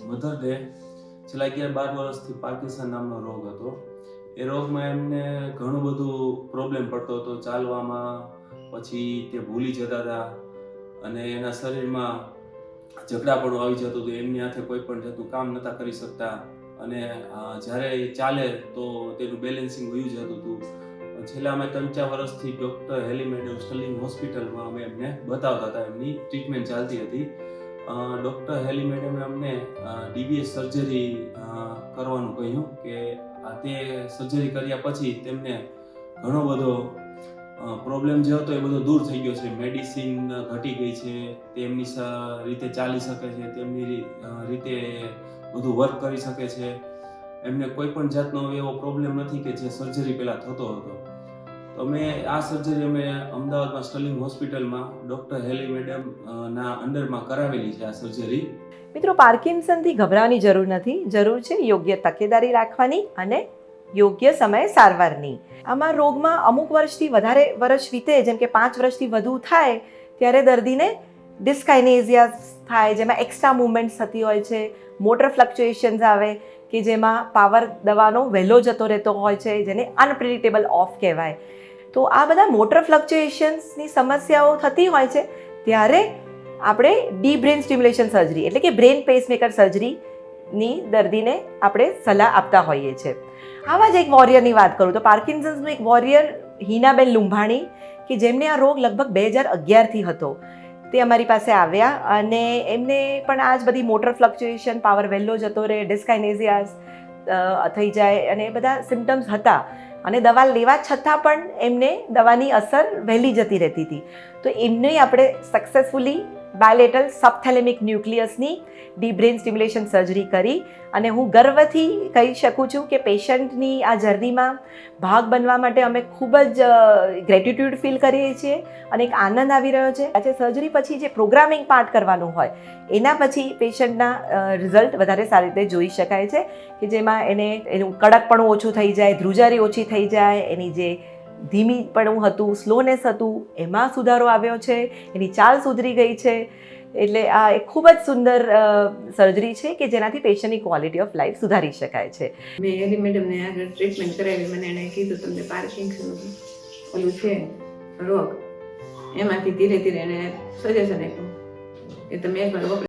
Mother day છેલ્લા 11-12 વર્ષથી Parkinson નામનો રોગ હતો. એ રોગમાં એમને ઘણું બધું પ્રોબ્લેમ પડતો હતો, ચાલવામાં, પછી તે ભૂલી જતા હતા અને એના શરીરમાં ઝઘડાપણું આવી જતું હતું. એમની હાથે કોઈ પણ જાતનું કામ નહોતા કરી શકતા અને જ્યારે એ ચાલે તો તેનું બેલેન્સિંગ વયું જતું હતું. છેલ્લા અમે 3-4 વર્ષથી ડૉક્ટર હેલી મેડમ સ્ટર્લિંગ હોસ્પિટલમાં અમે એમને બતાવતા હતા. એમની ટ્રીટમેન્ટ ચાલતી હતી. ડૉક્ટર હેલી મેડમે અમને DBS સર્જરી કરવાનું કહ્યું કે તે સર્જરી કર્યા પછી તેમને ઘણો બધો પ્રોબ્લેમ જે હતો એ બધો દૂર થઈ ગયો છે. મેડિસિન ઘટી ગઈ છે, તેમની રીતે ચાલી શકે છે, તેમની રીતે બધું વર્ક કરી શકે છે. એમને કોઈ પણ જાતનો એવો પ્રોબ્લેમ નથી કે જે સર્જરી પહેલાં થતો હતો. તો આ સર્જરી અમે અમદાવાદમાં સ્ટર્લિંગ હોસ્પિટલમાં ડૉક્ટર હેલી મેડમ ના અંડરમાં કરાવેલી છે આ સર્જરી. મિત્રો, પાર્કિન્સનથી ગભરાવાની જરૂર નથી. જરૂર છે યોગ્ય તકેદારી રાખવાની અને યોગ્ય સમયે સારવારની. આમાં રોગમાં અમુક વર્ષથી વધારે વર્ષ વીતે, જેમ કે 5 વર્ષથી વધુ થાય ત્યારે દર્દીને ડિસ્કાઇનેઝિયા થાય, જેમાં એક્સ્ટ્રા મૂવમેન્ટ્સ થતી હોય છે, મોટર ફ્લક્ચ્યુએશન્સ આવે કે જેમાં પાવર દવાનો વહેલો જતો રહેતો હોય છે, જેને અનપ્રિડિક્ટેબલ ઓફ કહેવાય. તો આ બધા મોટર ફ્લક્ચ્યુએશન્સની સમસ્યાઓ થતી હોય છે ત્યારે આપણે ડીપ બ્રેન સ્ટિમ્યુલેશન સર્જરી એટલે કે બ્રેન પેસમેકર સર્જરીની દર્દીને આપણે સલાહ આપતા હોઈએ છીએ. આવા જ એક વોરિયરની વાત કરું તો પાર્કિન્સન્સનું એક વોરિયર હિનાબેન લુંભાણી કે જેમને આ રોગ લગભગ 2011થી હતો, તે અમારી પાસે આવ્યા અને એમને પણ આ જ બધી મોટર ફ્લક્ચ્યુએશન, પાવર વહેલો જતો રહે, ડિસ્કાઇનેઝિયાસ થઈ જાય અને એ બધા સિમ્ટમ્સ હતા અને દવા લેવા છતાં પણ એમને દવાની અસર વહેલી જતી રહેતી હતી. તો એમને આપણે સક્સેસફુલી બાયલેટરલ સબથેલેમિક ન્યુક્લિયસની ડીપ બ્રેન સ્ટિમ્યુલેશન સર્જરી કરી અને હું ગર્વથી કહી શકું છું કે પેશન્ટની આ જર્નીમાં ભાગ બનવા માટે અમે ખૂબ જ ગ્રેટિટ્યૂડ ફીલ કરીએ છીએ અને એક આનંદ આવી રહ્યો છે. આજે સર્જરી પછી જે પ્રોગ્રામિંગ પાર્ટ કરવાનું હોય એના પછી પેશન્ટના રિઝલ્ટ વધારે સારી રીતે જોઈ શકાય છે કે જેમાં એનું કડકપણું ઓછું થઈ જાય, ધ્રુજારી ઓછી થઈ જાય, એની જે ધીમીપણું હતું, સ્લોનેસ હતું, એમાં સુધારો આવ્યો છે, એની ચાલ સુધરી ગઈ છે. એટલે આ એક ખૂબ જ સુંદર સર્જરી છે કે જેનાથી પેશન્ટની ક્વોલિટી ઓફ લાઈફ સુધારી શકાય છે. મેં હેલી મેડમને આગળ ટ્રીટમેન્ટ કરાવી. મને એણે કીધું તમને પાર્કિન્સન ઓલું છે રોગ, એમાંથી ધીરે ધીરે એણે સજેશન આપ્યું કે તમે એકવાર